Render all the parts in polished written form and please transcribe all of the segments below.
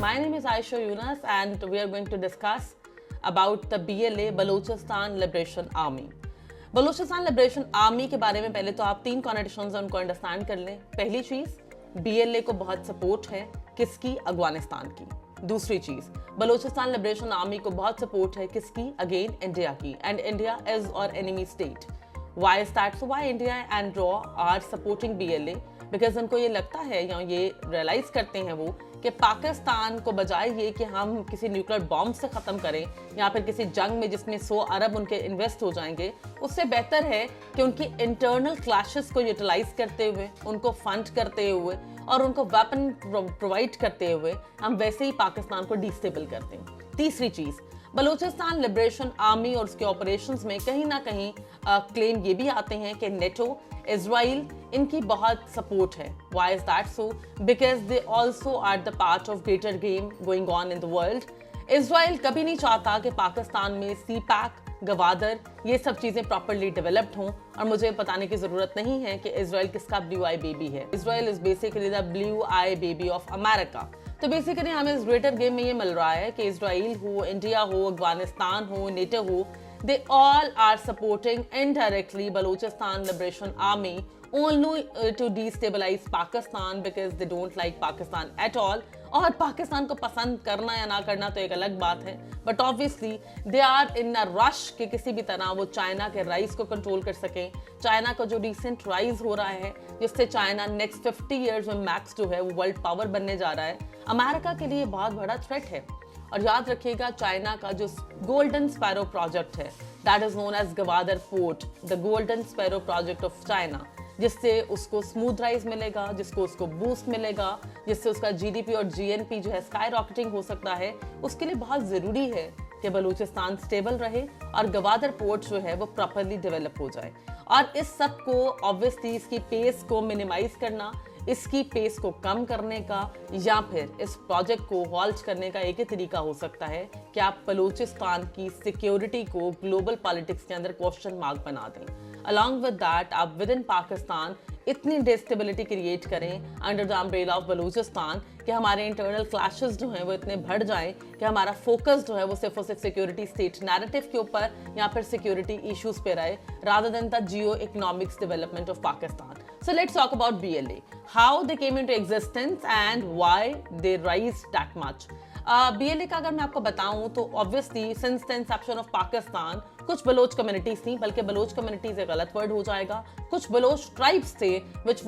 My name is Aisha Yunus and we are going to discuss about the BLA Balochistan Liberation Army. Balochistan liberation army के बारे में पहले तो आप 3 कॉन्डिशंस हैं उनको अंडरस्टैंड कर लें। पहली चीज, BLA को बहुत सपोर्ट है किसकी? अफगानिस्तान की। दूसरी चीज, बलूचिस्तान लिबरेशन आर्मी को बहुत सपोर्ट है किसकी? अगेन इंडिया की। And India is our enemy state. Why is that? So why India and रॉ आर सपोर्टिंग BLA? बिकॉज उनको ये लगता है या ये रियलाइज करते हैं वो कि पाकिस्तान को बजाय ये कि हम किसी न्यूक्लियर बॉम्ब से ख़त्म करें या फिर किसी जंग में जिसमें 100 अरब उनके इन्वेस्ट हो जाएंगे, उससे बेहतर है कि उनकी इंटरनल क्लैशेस को यूटिलाइज करते हुए, उनको फंड करते हुए और उनको वेपन प्रोवाइड करते हुए हम वैसे ही पाकिस्तान को डिस्टेबल करते हैं। तीसरी चीज़, बलूचिस्तान लिबरेशन आर्मी और उसके ऑपरेशंस में कहीं ना कहीं क्लेम ये भी आते हैं कि नेटो, इजराइल इनकी बहुत सपोर्ट है। Why is that so? Because they also are the part of greater game going on in the world. Israel कभी नहीं चाहता कि पाकिस्तान में CPAC, गवादर, ये सब चीज़ें प्रॉपरली डेवलप्ड हों। और मुझे बताने की ज़रूरत नहीं है कि इजराइल किसका ब्लू आई बेबी है। Israel is basically the blue I baby of America. तो बेसिकली हमें इस ग्रेटर गेम में ये मिल रहा है कि इजराइल हो, इंडिया हो, अफगानिस्तान हो, नेटो हो, they all are supporting indirectly Balochistan Liberation Army only to destabilize Pakistan because they don't like Pakistan at all. और पाकिस्तान को पसंद करना या ना करना तो एक अलग बात है, but obviously they are in a rush कि किसी भी तरह वो चाइना के राइस को कंट्रोल कर सकें। चाइना का जो रिसेंट राइज हो रहा है जिससे चाइना नेक्स्ट 50 ईयर्स में मैक्स जो है वो वर्ल्ड पावर बनने जा रहा है, अमेरिका के लिए बहुत बड़ा थ्रेट है। और याद रखिएगा, चाइना का जो गोल्डन स्पैरो प्रोजेक्ट है, that is known as Gwadar port, the golden sparrow project of China, जिससे उसको स्मूथ राइज मिलेगा, जिसको उसको बूस्ट मिलेगा, जिससे उसका GDP और GNP जो है स्काई रॉकेटिंग हो सकता है। उसके लिए बहुत ज़रूरी है कि बलूचिस्तान स्टेबल रहे और गवादर पोर्ट जो है वो प्रॉपरली डेवलप हो जाए। और इस सब को ऑब्वियसली इसकी पेस को मिनिमाइज करना, इसकी पेस को कम करने का या फिर इस प्रोजेक्ट को हॉल्ट करने का एक ही तरीका हो सकता है कि आप बलूचिस्तान की सिक्योरिटी को ग्लोबल पॉलिटिक्स के अंदर क्वेश्चन मार्क बना दें। अलॉन्ग विद दैट आप विद इन पाकिस्तान इतनी डिस्टेबिलिटी क्रिएट करें under the umbrella of Balochistan कि हमारे इंटरनल क्लैशेस जो हैं वो इतने बढ़ जाएं कि हमारा फोकस जो है वो सिर्फ और सिर्फ सिक्योरिटी स्टेट नैरेटिव के ऊपर या फिर सिक्योरिटी इश्यूज पे रहे, rather than the Jio economics development of Pakistan. So let's talk about BLA, how they came into existence and why they rise that much. BLA का अगर मैं आपको बताऊं तो obviously since the Inception of Pakistan कुछ Bloch communities थी, बल्कि Bloch communities एक गलत वर्ड हो जाएगा, कुछ बलोच ट्राइब्स थे which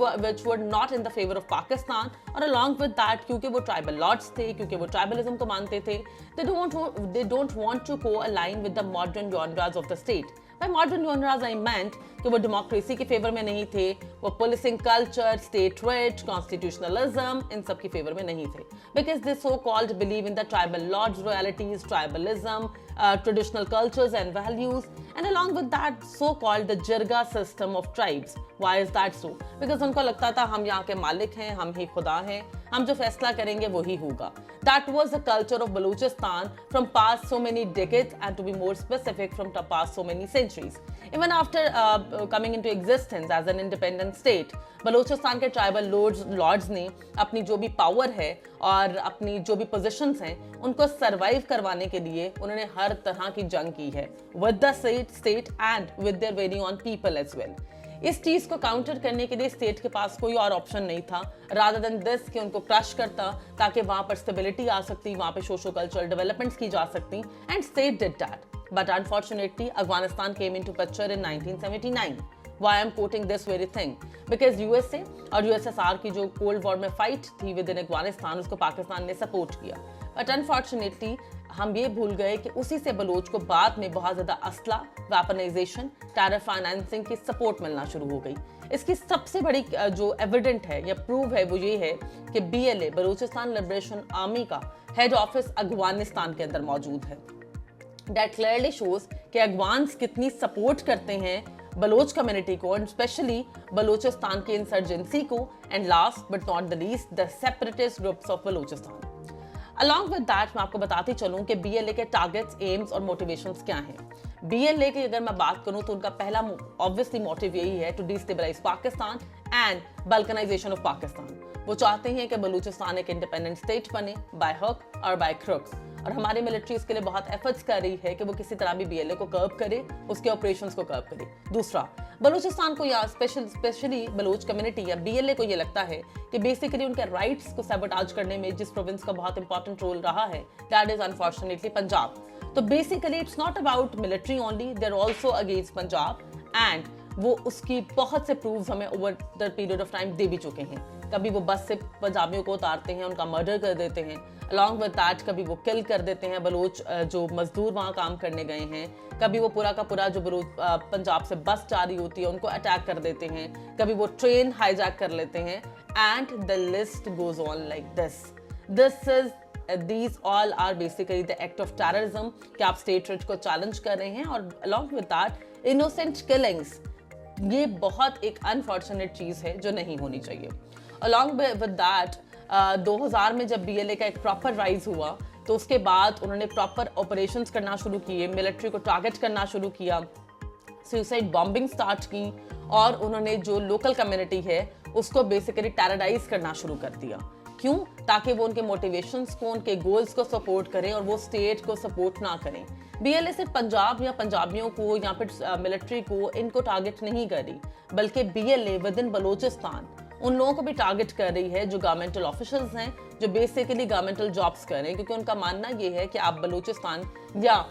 were not in the favor of Pakistan. और along with that, क्योंकि वो ट्राइबल लॉर्ड्स थे, क्योंकि वो ट्राइबलिज्म को मानते थे, they don't want to co-align with the modern genres of the state. By modern genres I meant कि वो डेमोक्रेसी के फेवर में नहीं थे, वो policing culture, state right, constitutionalism, इन सब के फेवर में नहीं थे। Because they so called believe in the tribal lords royalties, tribalism, traditional cultures and values, and along with that so called the jirga system of tribes. Why is that so? Because उनको लगता था हम यहाँ के मालिक हैं, हम ही खुदा हैं, हम जो फैसला करेंगे वही होगा। That was the culture of Balochistan from past so many decades, and to be more specific, from the past so many centuries. Even after coming into existence as an independent state, Balochistan के tribal Lord's ने अपनी जो भी power है और अपनी जो भी पोजीशंस हैं उनको सरवाइव करवाने के लिए उन्होंने हर तरह की जंग की है with the state and with their very own people as well. इस चीज को काउंटर करने के लिए स्टेट के पास कोई और ऑप्शन नहीं था रादर देन दिस कि उनको क्रश करता ताकि वहां पर स्टेबिलिटी आ सकती, वहां पे सोशो कल्चरल डेवलपमेंट्स की जा सकती, and state did that. But unfortunately Afghanistan came into picture in 1979। Why I'm quoting this very thing? Because USA और USSR की जो कोल्ड वॉर में फाइट थी विद इन अफगानिस्तान, उसको पाकिस्तान ने सपोर्ट किया। बट अनफॉर्चुनेटली हम ये भूल गए कि उसी से बलोच को बाद में बहुत ज़्यादा असला, वेपनाइजेशन, टेरर फाइनेंसिंग की सपोर्ट मिलना शुरू हो गई। इसकी सबसे बड़ी जो एविडेंट है या प्रूव है वो ये है कि BLA बलूचिस्तान लिबरेशन आर्मी का हेड ऑफिस अफगानिस्तान के अंदर मौजूद है। दैट क्लियरली शोज कि अफगान्स कितनी सपोर्ट करते हैं बलोच कम्युनिटी को, एंड स्पेशली बलूचिस्तान की इंसर्जेंसी को, and last but not the least the separatist groups of Balochistan. Along with that मैं आपको बताती चलूं कि BLA के टारगेट्स, एम्स और मोटिवेशंस क्या हैं। BLA की अगर मैं बात करूं तो उनका पहला ऑब्वियसली मोटिव यही है to destabilise Pakistan and balkanisation of Pakistan. वो चाहते हैं कि बलूचिस्तान एक इंडिपेंडेंट स्टेट बने बाय हक और बाय क्रुक्स, और हमारी मिलिट्री इसके लिए बहुत एफर्ट्स कर रही है कि वो किसी तरह भी बीएलए को कर्ब करे, उसके ऑपरेशंस को कर्ब करे। दूसरा, बलूचिस्तान को या स्पेशली बलूच कम्युनिटी या बीएलए को ये लगता है कि बेसिकली उनके राइट्स को सैबोटाज करने में जिस प्रोविंस का बहुत इंपॉर्टेंट रोल रहा है, दैट इज अनफॉर्चुनेटली पंजाब। तो basically it's not about military only, they are also against Punjab, and वो उसकी बहुत से प्रूव्स हमें over the period of time they भी चुके हैं। कभी वो बस से पंजाबियों को उतारते हैं, उनका मर्डर कर देते हैं, अलॉन्ग विद दैट कभी वो किल कर देते हैं बलूच जो मजदूर वहाँ काम करने गए हैं, कभी वो पूरा का पूरा जो बलूच पंजाब से बस जा रही होती है उनको अटैक कर देते हैं, कभी वो ट्रेन हाईजैक कर लेते हैं, and the list goes on like this these all are basically the act of terrorism कि आप स्टेट रिच को चैलेंज कर रहे हैं, और along with that innocent killings, ये बहुत एक अनफॉर्चुनेट चीज़ है जो नहीं होनी चाहिए। अलॉन्ग विद दैट 2000 में जब बीएलए का एक प्रॉपर राइज हुआ तो उसके बाद उन्होंने प्रॉपर ऑपरेशंस करना शुरू किए, मिलिट्री को टारगेट करना शुरू किया, सुसाइड बॉम्बिंग स्टार्ट की, और उन्होंने जो लोकल कम्युनिटी है उसको बेसिकली टेरराइज करना शुरू कर दिया। क्यों? ताकि वो उनके मोटिवेशंस को, उनके गोल्स को सपोर्ट करें और वो स्टेट को सपोर्ट ना करें। बीएलए सिर्फ पंजाब या पंजाबियों को या फिर मिलिट्री को इनको टारगेट नहीं कर रही, बल्कि बीएलए विद इन बलूचिस्तान उन लोगों को भी टारगेट कर रही है जो गवर्नमेंटल ऑफिशियल्स हैं, जो बेसिकली गवर्नमेंटल जॉब्स कर रहे हैं, क्योंकि उनका मानना ये है कि आप बलूचिस्तान या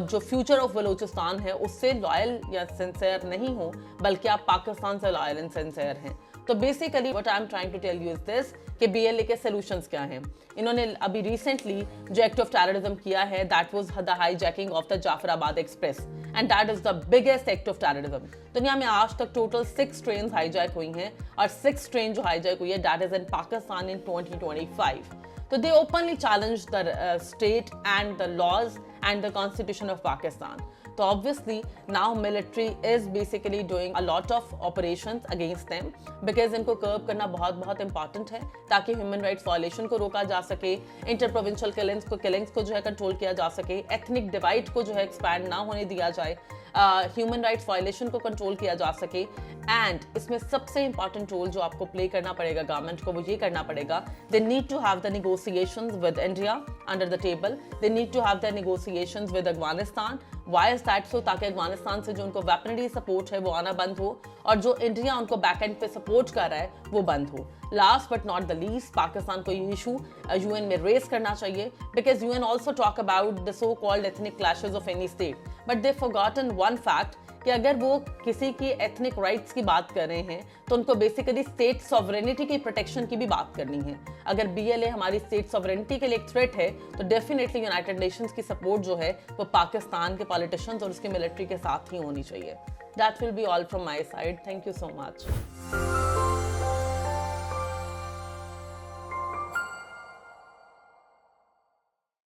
जो फ्यूचर ऑफ बलूचिस्तान है उससे लॉयल या सिंसियर नहीं हो, बल्कि आप पाकिस्तान से लॉयल एंड सिंसियर हैं। तो basically what I am trying to tell you is this कि बीएलए के सॉल्यूशंस क्या हैं। इन्होंने अभी रिसेंटली जो एक्ट ऑफ टेररिज्म किया है, that was the hijacking of the Jafrabad express, and that is the biggest act of terrorism. दुनिया में आज तक टोटल 6 ट्रेन हाईजैक हुई हैं, और 6 ट्रेन जो हाईजैक हुई है that is in Pakistan in 2025। तो they openly challenge the state and the laws and the constitution of Pakistan. तो obviously now military is basically doing a lot of operations against them because इनको कर्ब करना बहुत important है ताकि human rights violation को रोका जा सके, इंटर प्रोविंशियल किलिंग्स को जो है कंट्रोल किया जा सके, एथनिक डिवाइड को जो है एक्सपैंड ना होने दिया जाए, ह्यूमन राइट्स वायलेशन को कंट्रोल किया जा सके। एंड इसमें सबसे इंपॉर्टेंट रोल जो आपको प्ले करना पड़ेगा गवर्नमेंट को, वो ये करना पड़ेगा, they need to have the negotiations with India under the table, they need to have the negotiations with Afghanistan. Why is that so? ताकि अफगानिस्तान से जो उनको वेपनरी सपोर्ट है वो आना बंद हो, और जो इंडिया उनको बैक एंड पे सपोर्ट कर रहा है वो बंद हो। Last but not the least, Pakistan को ये इशू यूएन में रेस करना चाहिए, because UN also talk about the so called ethnic clashes of any state, but they forgotten one fact कि अगर वो किसी की एथनिक राइट्स की बात कर रहे हैं तो उनको बेसिकली स्टेट सॉवरेनिटी की प्रोटेक्शन की भी बात करनी है। अगर बीएलए हमारी स्टेट सॉवरेनिटी के लिए एक थ्रेट है तो डेफिनेटली यूनाइटेड नेशंस की सपोर्ट जो है वो पाकिस्तान के पॉलिटिशियंस और उसकी मिलिट्री के साथ ही होनी चाहिए। That will be all from my side. Thank you so much.